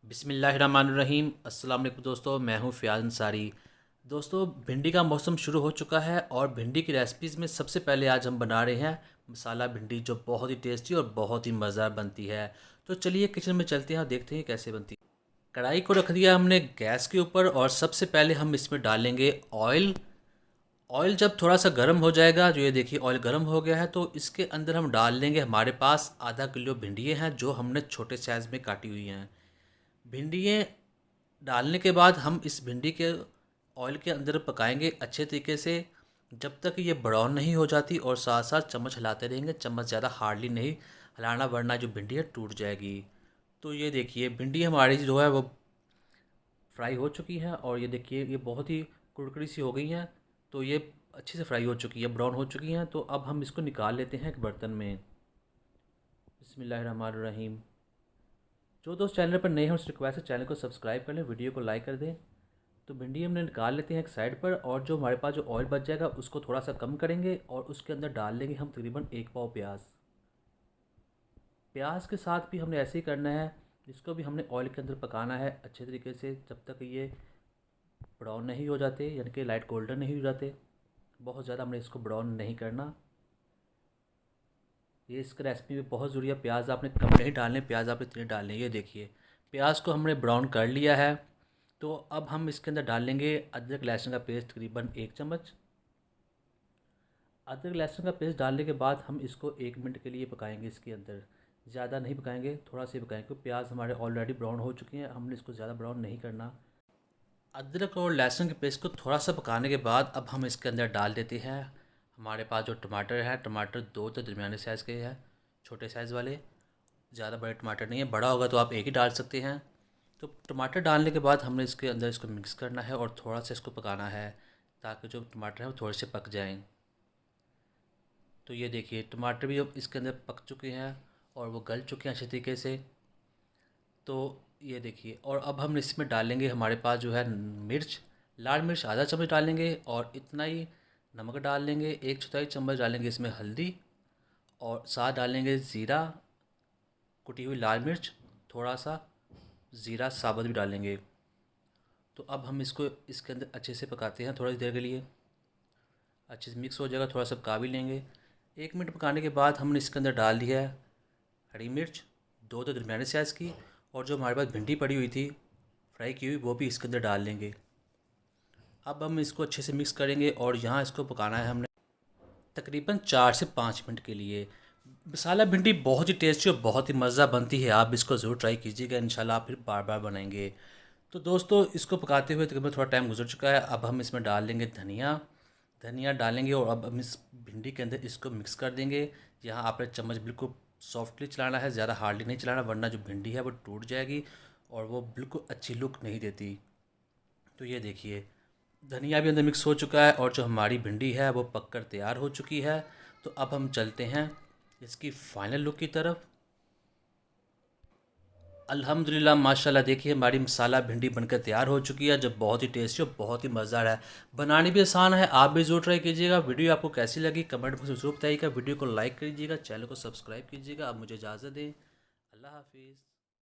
बिस्मिल्लाहिर्रहमानिर्रहीम। अस्सलाम वालेकुम दोस्तों, मैं हूं फ़ियाज़ अंसारी। दोस्तों, भिंडी का मौसम शुरू हो चुका है और भिंडी की रेसिपीज़ में सबसे पहले आज हम बना रहे हैं मसाला भिंडी, जो बहुत ही टेस्टी और बहुत ही मज़ेदार बनती है। तो चलिए किचन में चलते हैं और देखते हैं कैसे बनती है। कढ़ाई को रख दिया हमने गैस के ऊपर और सबसे पहले हम इसमें डालेंगे ऑयल। ऑयल जब थोड़ा सा गर्म हो जाएगा, जो ये देखिए ऑयल गर्म हो गया है, तो इसके अंदर हम डाल लेंगे हमारे पास आधा किलो भिंडियाँ हैं जो हमने छोटे साइज़ में काटी हुई हैं। भिंडियाँ डालने के बाद हम इस भिंडी के ऑयल के अंदर पकाएंगे अच्छे तरीके से जब तक ये ब्राउन नहीं हो जाती, और साथ साथ चम्मच हिलाते रहेंगे। चम्मच ज़्यादा हार्डली नहीं हिलाना, वरना जो भिंडी है टूट जाएगी। तो ये देखिए भिंडी हमारी जो है वो फ्राई हो चुकी है और ये देखिए ये बहुत ही कुरकुरी सी हो गई हैं। तो ये अच्छे से फ्राई हो चुकी है, ब्राउन हो चुकी हैं। तो अब हम इसको निकाल लेते हैं एक बर्तन में। बिस्मिल्लाहिर्रहमानिर्रहीम। जो दोस्त चैनल पर नए हैं उस रिक्वेस्ट है चैनल को सब्सक्राइब कर लें, वीडियो को लाइक कर दें। तो भिंडी हमने निकाल लेते हैं एक साइड पर, और जो हमारे पास जो ऑयल बच जाएगा उसको थोड़ा सा कम करेंगे और उसके अंदर डाल लेंगे हम तकरीबन एक पाव प्याज। प्याज के साथ भी हमने ऐसे ही करना है, इसको भी हमने ऑयल के अंदर पकाना है अच्छे तरीके से जब तक ये ब्राउन नहीं हो जाते, यानी कि लाइट गोल्डन नहीं हो जाते। बहुत ज़्यादा हमने इसको ब्राउन नहीं करना। ये इस रेसिपी में बहुत ज़रूरी है, प्याज आपने कम नहीं डालने, प्याज आपने इतने डालने। ये देखिए प्याज को हमने ब्राउन कर लिया है। तो अब हम इसके अंदर डाल लेंगे अदरक लहसुन का पेस्ट, तकरीबन 1 चम्मच। अदरक लहसुन का पेस्ट डालने के बाद हम इसको 1 मिनट के लिए पकाएंगे। इसके अंदर ज़्यादा नहीं पकाएंगे, थोड़ा सा ही पकाएंगे क्योंकि प्याज हमारे ऑलरेडी ब्राउन हो चुके हैं, हमने इसको ज़्यादा ब्राउन नहीं करना। अदरक और लहसुन के पेस्ट को थोड़ा सा पकाने के बाद अब हम इसके अंदर डाल देते हैं हमारे पास जो टमाटर है। टमाटर 2 तो दरमियाने साइज़ के हैं, छोटे साइज़ वाले, ज़्यादा बड़े टमाटर नहीं है। बड़ा होगा तो आप एक ही डाल सकते हैं। तो टमाटर डालने के बाद हमने इसके अंदर इसको मिक्स करना है और थोड़ा सा इसको पकाना है ताकि जो टमाटर है वो थोड़े से पक जाएं। तो ये देखिए टमाटर भी अब इसके अंदर पक चुके हैं और वो गल चुके हैं अच्छे तरीके से। तो ये देखिए, और अब हम इसमें डालेंगे हमारे पास जो है मिर्च। लाल मिर्च आधा चम्मच डालेंगे और इतना ही नमक डाल लेंगे। 1/4 चम्मच डालेंगे इसमें हल्दी, और साथ डालेंगे ज़ीरा, कुटी हुई लाल मिर्च, थोड़ा सा ज़ीरा साबुत भी डालेंगे। तो अब हम इसको इसके अंदर अच्छे से पकाते हैं थोड़ी देर के लिए। अच्छे से मिक्स हो जाएगा, थोड़ा सा पका भी लेंगे। 1 मिनट पकाने के बाद हमने इसके अंदर डाल दिया है हरी मिर्च, 2 तो दरमियाने साइज़ की, और जो हमारे पास भिंडी पड़ी हुई थी फ्राई की हुई वो भी इसके अंदर डाल लेंगे। अब हम इसको अच्छे से मिक्स करेंगे और यहाँ इसको पकाना है हमने तकरीबन 4 से 5 मिनट के लिए। मसाला भिंडी बहुत ही टेस्टी और बहुत ही मज़ा बनती है, आप इसको ज़रूर ट्राई कीजिएगा, इंशाल्लाह आप फिर बार बार बनाएंगे। तो दोस्तों इसको पकाते हुए तकरीबन थोड़ा टाइम गुजर चुका है। अब हम इसमें डाल लेंगे धनिया। धनिया डालेंगे और अब हम इस भिंडी के अंदर इसको मिक्स कर देंगे। यहाँ आपने चम्मच बिल्कुल सॉफ्टली चलाना है, ज़्यादा हार्डली नहीं चलाना, वरना जो भिंडी है वो टूट जाएगी और वो बिल्कुल अच्छी लुक नहीं देती। तो ये देखिए धनिया भी अंदर मिक्स हो चुका है और जो हमारी भिंडी है वो पककर तैयार हो चुकी है। तो अब हम चलते हैं इसकी फ़ाइनल लुक की तरफ। अल्हम्दुलिल्लाह माशाल्लाह, देखिए हमारी मसाला भिंडी बनकर तैयार हो चुकी है, जो बहुत ही टेस्टी और बहुत ही मज़ेदार है। बनानी भी आसान है, आप भी ज़रूर ट्राई कीजिएगा। वीडियो आपको कैसी लगी कमेंट में ज़रूर बताइएगा। वीडियो को लाइक कीजिएगा, चैनल को सब्सक्राइब कीजिएगा। अब मुझे इजाज़त दें, अल्लाह हाफिज़।